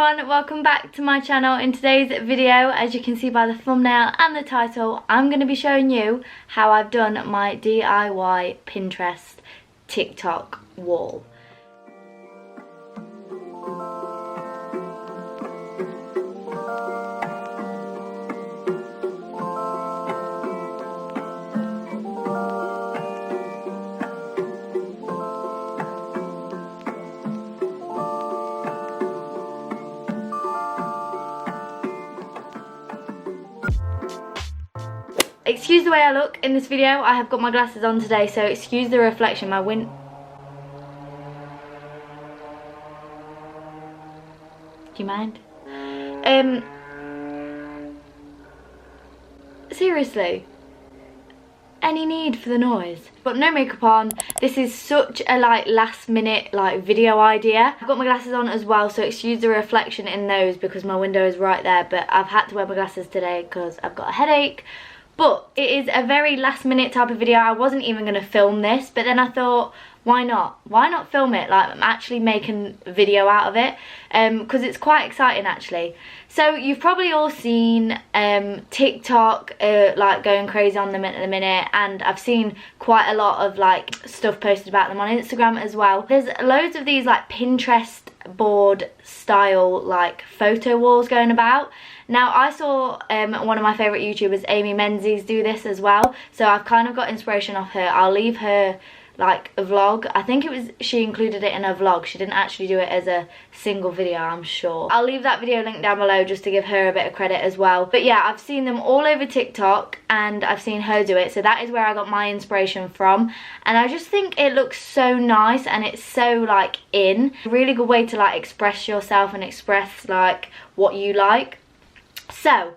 everyone, welcome back to my channel. In today's video, as you can see by the thumbnail and the title, I'm going to be showing you how I've done my DIY Pinterest TikTok wall. Excuse the way I look in this video. I have got my glasses on today, so excuse the reflection. My do you mind? Seriously, any need for the noise? Got no makeup on. This is such a last minute video idea. I've got my glasses on as well, so excuse the reflection in those because my window is right there, but I've had to wear my glasses today because I've got a headache. But it is a very last minute type of video. I wasn't even going to film this, but then I thought, why not? Why not film it? I'm actually making a video out of it because it's quite exciting actually. So you've probably all seen TikTok going crazy on them at the minute, and I've seen quite a lot of stuff posted about them on Instagram as well. There's loads of these Pinterest board style photo walls going about. Now I saw one of my favourite YouTubers, Amy Menzies, do this as well, so I've kind of got inspiration off her. I'll leave her a vlog. I think she included it in her vlog. She didn't actually do it as a single video, I'm sure. I'll leave that video link down below just to give her a bit of credit as well. But yeah, I've seen them all over TikTok and I've seen her do it, so that is where I got my inspiration from. And I just think it looks so nice and it's so in. A really good way to express yourself and express what you like. So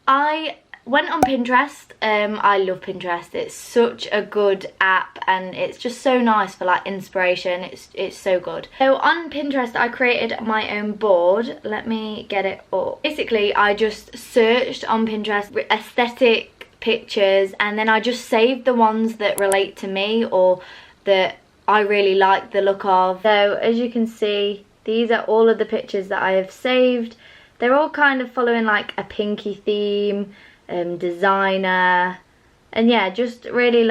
I went on Pinterest. I love Pinterest. It's such a good app and it's just so nice for inspiration. It's so good. So on Pinterest I created my own board. Let me get it up. Basically I just searched on Pinterest aesthetic pictures and then I just saved the ones that relate to me or that I really like the look of. So as you can see, these are all of the pictures that I have saved. They're all kind of following a pinky theme, designer, and yeah, just really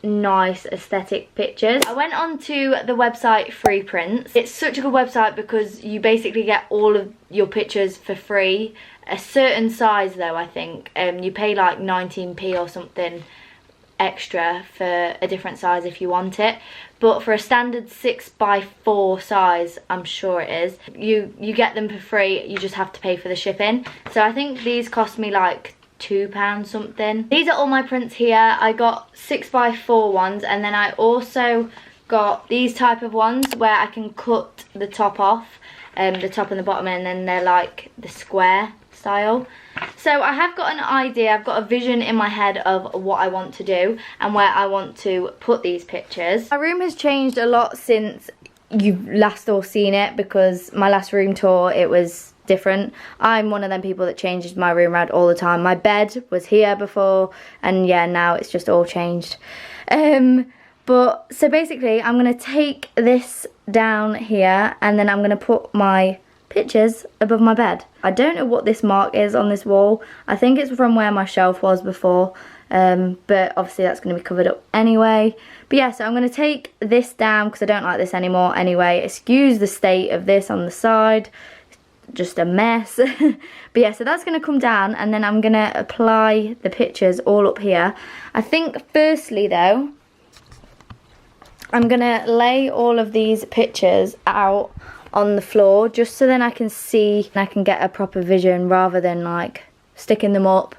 nice aesthetic pictures. I went on to the website Free Prints. It's such a good website because you basically get all of your pictures for free. A certain size though, I think. You pay 19p or something extra for a different size if you want it, but for a standard 6x4 size, I'm sure it is, you get them for free. You just have to pay for the shipping. So I think these cost me £2 something. These are all my prints here. I got 6x4 ones, and then I also got these type of ones where I can cut the top off, the top and the bottom, and then they're the square style. So I have got an idea, I've got a vision in my head of what I want to do and where I want to put these pictures. My room has changed a lot since you've last all seen it because my last room tour, it was different. I'm one of them people that changes my room around all the time. My bed was here before and yeah, now it's just all changed. But so basically I'm going to take this down here and then I'm going to put my pictures above my bed. I don't know what this mark is on this wall. I think it's from where my shelf was before, but obviously that's going to be covered up anyway. But yeah, so I'm going to take this down because I don't like this anymore anyway. Excuse the state of this on the side, just a mess. But yeah, so that's going to come down and then I'm going to apply the pictures all up here. I think firstly though, I'm going to lay all of these pictures out on the floor just so then I can see and I can get a proper vision rather than sticking them up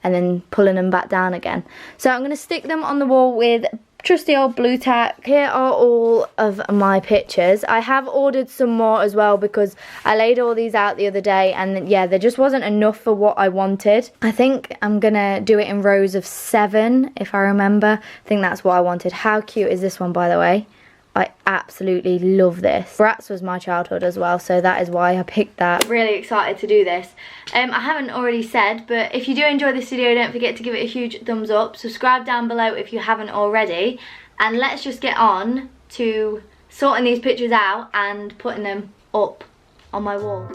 and then pulling them back down again. So I'm going to stick them on the wall with trusty old blue tack. Here are all of my pictures. I have ordered some more as well because I laid all these out the other day and yeah, there just wasn't enough for what I wanted. I think I'm gonna do it in rows of 7 if I remember. I think that's what I wanted. How cute is this one, by the way? I absolutely love this. Bratz was my childhood as well, so that is why I picked that. Really excited to do this. I haven't already said, but if you do enjoy this video, don't forget to give it a huge thumbs up. Subscribe down below if you haven't already. And let's just get on to sorting these pictures out and putting them up on my wall.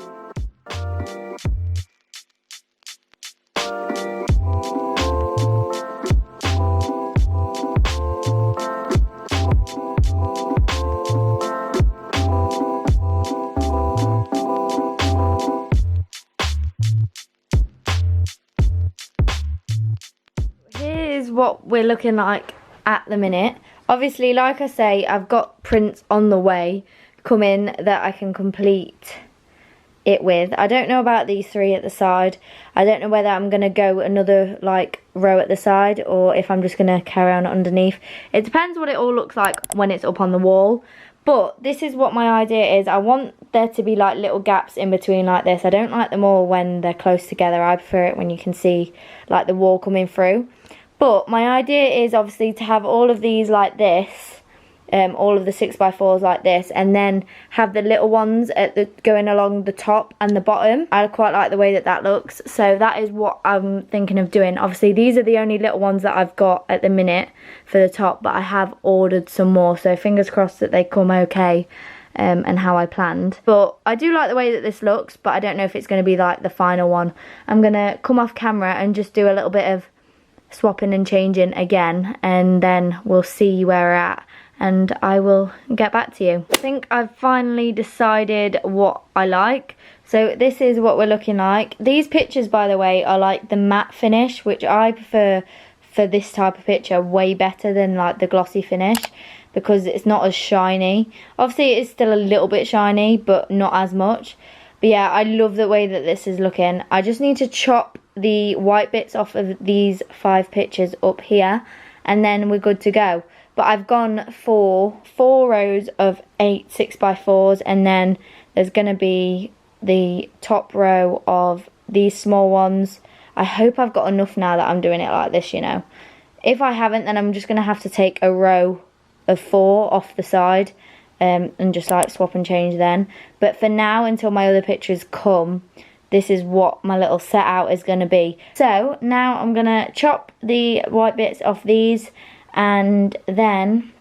what we're looking like at the minute. Obviously, like I say, I've got prints on the way coming that I can complete it with. I don't know about these 3 at the side. I don't know whether I'm going to go another like row at the side or if I'm just going to carry on underneath. It depends what it all looks like when it's up on the wall. But this is what my idea is. I want there to be like little gaps in between like this. I don't like them all when they're close together. I prefer it when you can see like the wall coming through. But my idea is obviously to have all of these like this. All of the 6x4s like this, and then have the little ones at the going along the top and the bottom. I quite like the way that that looks, so that is what I'm thinking of doing. Obviously these are the only little ones that I've got at the minute for the top, but I have ordered some more, so fingers crossed that they come okay and how I planned. But I do like the way that this looks, but I don't know if it's going to be like the final one. I'm going to come off camera and just do a little bit of swapping and changing again, and then we'll see where we're at, and I will get back to you. I think I've finally decided what I like. So this is what we're looking like. These pictures, by the way, are like the matte finish, which I prefer for this type of picture way better than like the glossy finish, because it's not as shiny. Obviously it is still a little bit shiny, but not as much. But yeah, I love the way that this is looking. I just need to chop the white bits off of these 5 pictures up here, and then we're good to go. But I've gone for 4 rows of 8 6x4s, and then there's going to be the top row of these small ones. I hope I've got enough now that I'm doing it like this, you know. If I haven't, then I'm just going to have to take a row of 4 off the side and just like swap and change then. But for now, until my other pictures come, this is what my little set out is going to be. So now I'm going to chop the white bits off these, and then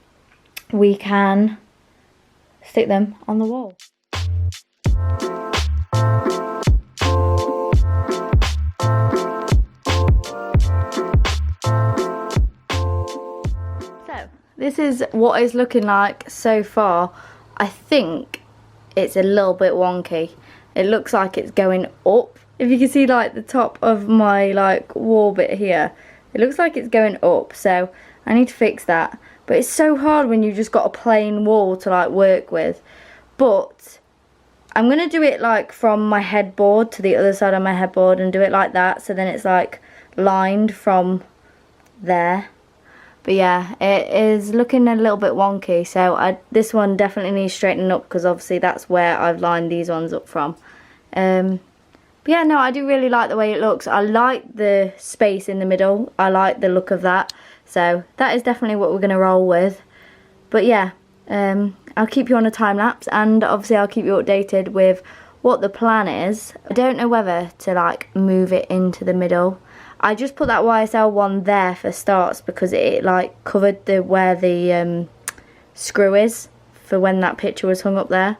we can stick them on the wall. So this is what it's looking like so far. I think it's a little bit wonky. It looks like it's going up. If you can see like the top of my like wall bit here, it looks like it's going up, so I need to fix that. But it's so hard when you've just got a plain wall to like work with. But I'm going to do it like from my headboard to the other side of my headboard and do it like that, so then it's like lined from there. But yeah, it is looking a little bit wonky, so this one definitely needs straightening up, because obviously that's where I've lined these ones up from. But yeah, no, I do really like the way it looks. I like the space in the middle. I like the look of that. So that is definitely what we're going to roll with. But yeah, I'll keep you on a time lapse, and obviously I'll keep you updated with what the plan is. I don't know whether to like move it into the middle. I just put that YSL one there for starts because it like covered where the screw is for when that picture was hung up there.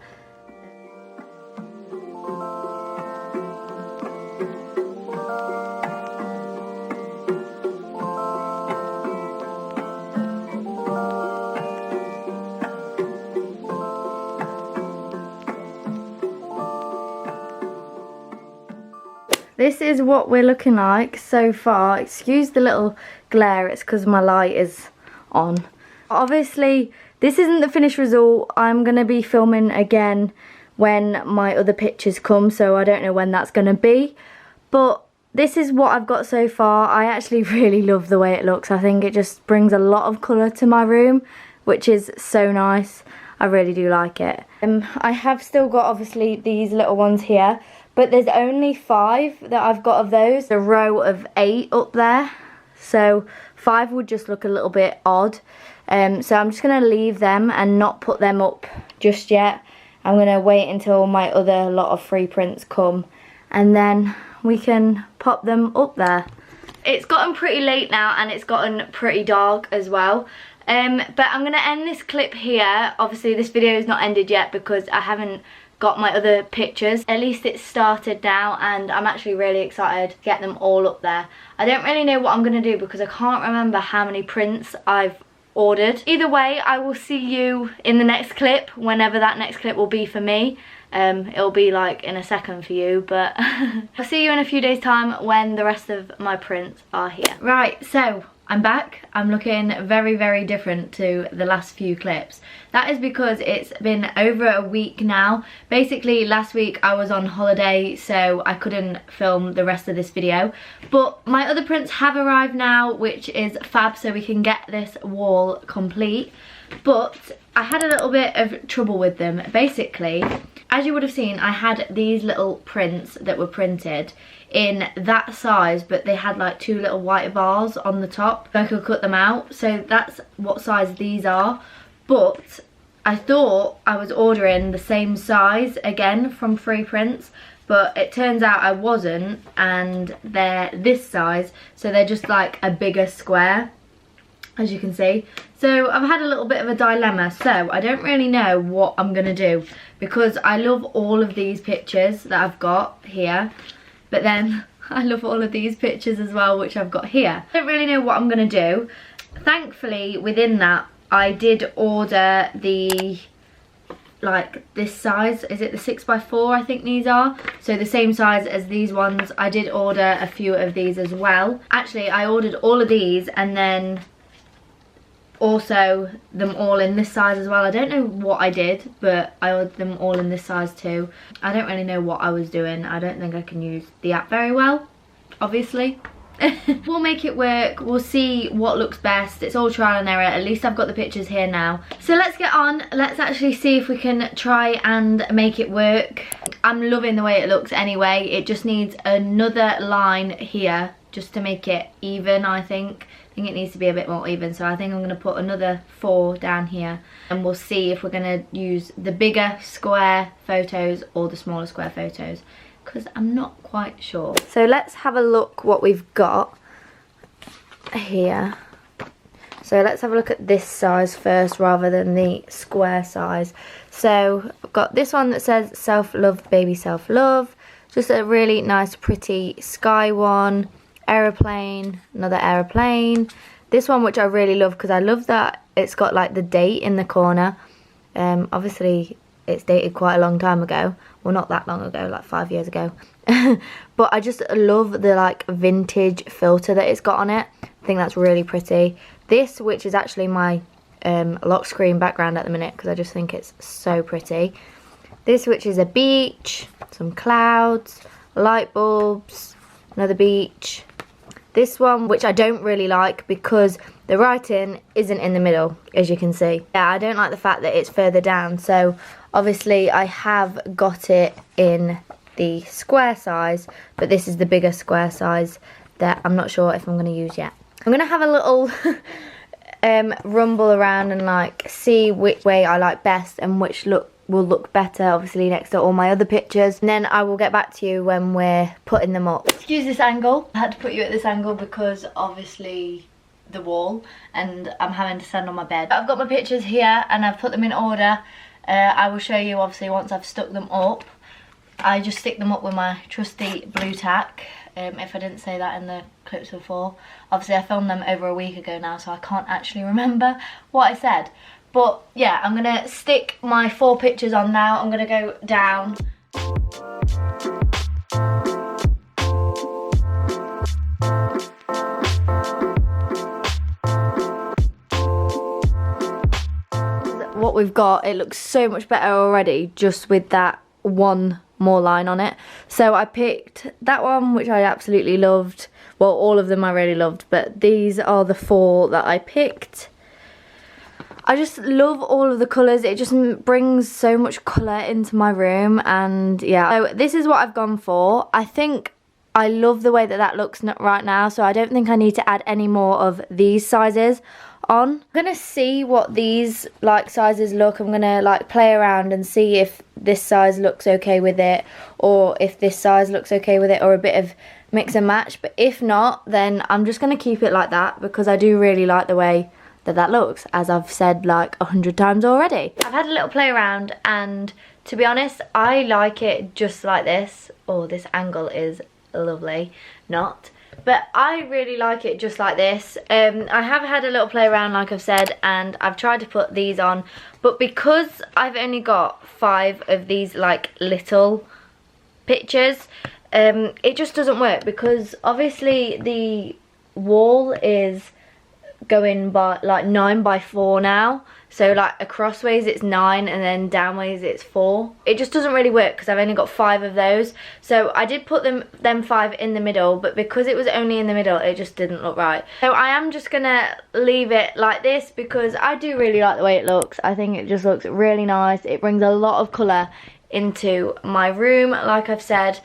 This is what we're looking like so far. Excuse the little glare, it's because my light is on. Obviously, this isn't the finished result. I'm going to be filming again when my other pictures come, so I don't know when that's going to be. But this is what I've got so far. I actually really love the way it looks. I think it just brings a lot of colour to my room, which is so nice. I really do like it. I have still got obviously these little ones here, but there's only 5 that I've got of those. A row of 8 up there, so 5 would just look a little bit odd. So I'm just going to leave them and not put them up just yet. I'm going to wait until my other lot of free prints come, and then we can pop them up there. It's gotten pretty late now, and it's gotten pretty dark as well. But I'm going to end this clip here. Obviously this video is not ended yet because I haven't got my other pictures. At least it's started now, and I'm actually really excited to get them all up there. I don't really know what I'm going to do because I can't remember how many prints I've ordered. Either way, I will see you in the next clip, whenever that next clip will be for me. It'll be like in a second for you, but I'll see you in a few days time when the rest of my prints are here. Right, so I'm back. I'm looking very, very different to the last few clips. That is because it's been over a week now. Basically, last week I was on holiday, so I couldn't film the rest of this video. But my other prints have arrived now, which is fab, so we can get this wall complete. But I had a little bit of trouble with them. Basically, as you would have seen, I had these little prints that were printed in that size, but they had like two little white bars on the top so I could cut them out. So that's what size these are. But I thought I was ordering the same size again from Free Prints, but it turns out I wasn't, and they're this size, so they're just like a bigger square, as you can see. So I've had a little bit of a dilemma, so I don't really know what I'm gonna do, because I love all of these pictures that I've got here, but then I love all of these pictures as well, which I've got here. I don't really know what I'm gonna do. Thankfully, within that, I did order the, like, this size. Is it the 6x4, I think these are? So the same size as these ones. I did order a few of these as well. Actually, I ordered all of these and then also them all in this size as well. I don't know what I did, but I ordered them all in this size too. I don't really know what I was doing. I don't think I can use the app very well, obviously. We'll make it work. We'll see what looks best. It's all trial and error. At least I've got the pictures here now. So let's get on. Let's actually see if we can try and make it work. I'm loving the way it looks anyway. It just needs another line here just to make it even, I think. I think it needs to be a bit more even, so I think I'm going to put another 4 down here, and we'll see if we're going to use the bigger square photos or the smaller square photos, because I'm not quite sure. So let's have a look what we've got here. So let's have a look at this size first rather than the square size. So I've got this one that says self-love, baby self-love. Just a really nice pretty sky one. Aeroplane, another aeroplane. This one, which I really love, because I love that it's got like the date in the corner. Obviously it's dated quite a long time ago. Well, not that long ago, like 5 years ago. But I just love the like vintage filter that it's got on it. I think that's really pretty. This, which is actually my lock screen background at the minute, because I just think it's so pretty. This, which is a beach, some clouds, light bulbs, another beach. This one, which I don't really like because the writing isn't in the middle, as you can see. Yeah, I don't like the fact that it's further down, so obviously I have got it in the square size, but this is the bigger square size that I'm not sure if I'm going to use yet. I'm going to have a little rumble around and like see which way I like best and which look will look better, obviously next to all my other pictures, and then I will get back to you when we're putting them up. Excuse this angle. I had to put you at this angle because obviously the wall, and I'm having to stand on my bed. I've got my pictures here and I've put them in order. I will show you obviously once I've stuck them up. I just stick them up with my trusty blue tack, if I didn't say that in the clips before. Obviously I filmed them over a week ago now, so I can't actually remember what I said. But yeah, I'm going to stick my 4 pictures on now. I'm going to go down. What we've got, it looks so much better already just with that one more line on it. So I picked that one, which I absolutely loved. Well, all of them I really loved, but these are the 4 that I picked. I just love all of the colours. It just brings so much colour into my room, and yeah. So this is what I've gone for. I think I love the way that that looks right now, so I don't think I need to add any more of these sizes on. I'm gonna see what these like sizes look. I'm gonna like play around and see if this size looks okay with it, or if this size looks okay with it, or a bit of mix and match. But if not, then I'm just gonna keep it like that, because I do really like the way that looks, as I've said like 100 times already. I've had a little play around, and to be honest, I like it just like this. Oh, this angle is lovely. Not. But I really like it just like this. I have had a little play around, like I've said, and I've tried to put these on, but because I've only got 5 of these like little pictures, it just doesn't work, because obviously the wall is going by like 9x4 now. So like acrossways it's 9 and then downways it's 4. It just doesn't really work because I've only got 5 of those. So I did put them 5 in the middle, but because it was only in the middle, it just didn't look right. So I am just gonna leave it like this because I do really like the way it looks. I think it just looks really nice. It brings a lot of colour into my room, like I've said.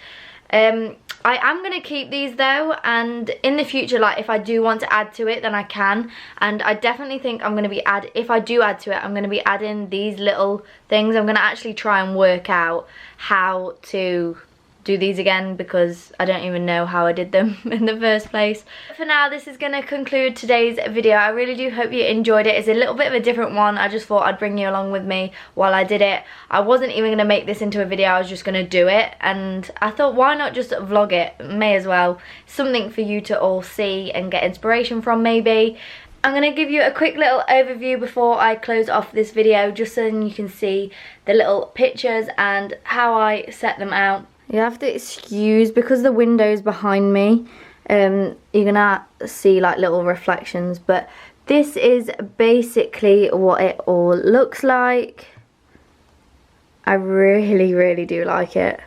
I am going to keep these though, and in the future, like if I do want to add to it, then I can. And I definitely think I'm going to be if I do add to it, I'm going to be adding these little things. I'm going to actually try and work out how to do these again because I don't even know how I did them in the first place. For now, this is going to conclude today's video. I really do hope you enjoyed it. It's a little bit of a different one. I just thought I'd bring you along with me while I did it. I wasn't even going to make this into a video. I was just going to do it, and I thought, why not just vlog it? May as well. Something for you to all see and get inspiration from, maybe. I'm going to give you a quick little overview before I close off this video, just so you can see the little pictures and how I set them out. You have to excuse, because the window's behind me, you're gonna see like little reflections, but this is basically what it all looks like. I really do like it.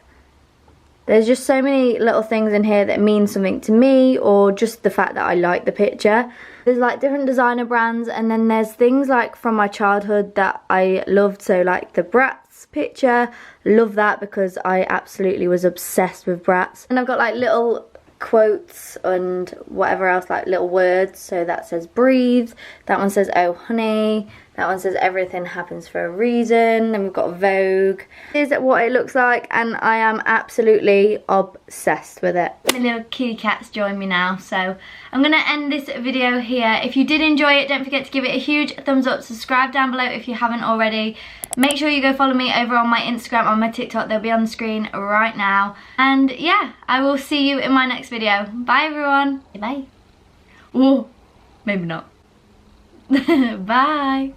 There's just so many little things in here that mean something to me, or just the fact that I like the picture. There's like different designer brands, and then there's things like from my childhood that I loved, so like the Bratz picture, love that because I absolutely was obsessed with Bratz. And I've got like little quotes and whatever else, like little words. So that says breathe, that one says oh honey, that one says everything happens for a reason. Then we've got Vogue. This is what it looks like, and I am absolutely obsessed with it. My little kitty cat's joined me now, so I'm gonna end this video here. If you did enjoy it, don't forget to give it a huge thumbs up, subscribe down below if you haven't already. Make sure you go follow me over on my Instagram, on my TikTok, they'll be on the screen right now. And yeah, I will see you in my next video. Bye everyone. Bye. Oh, maybe not. Bye.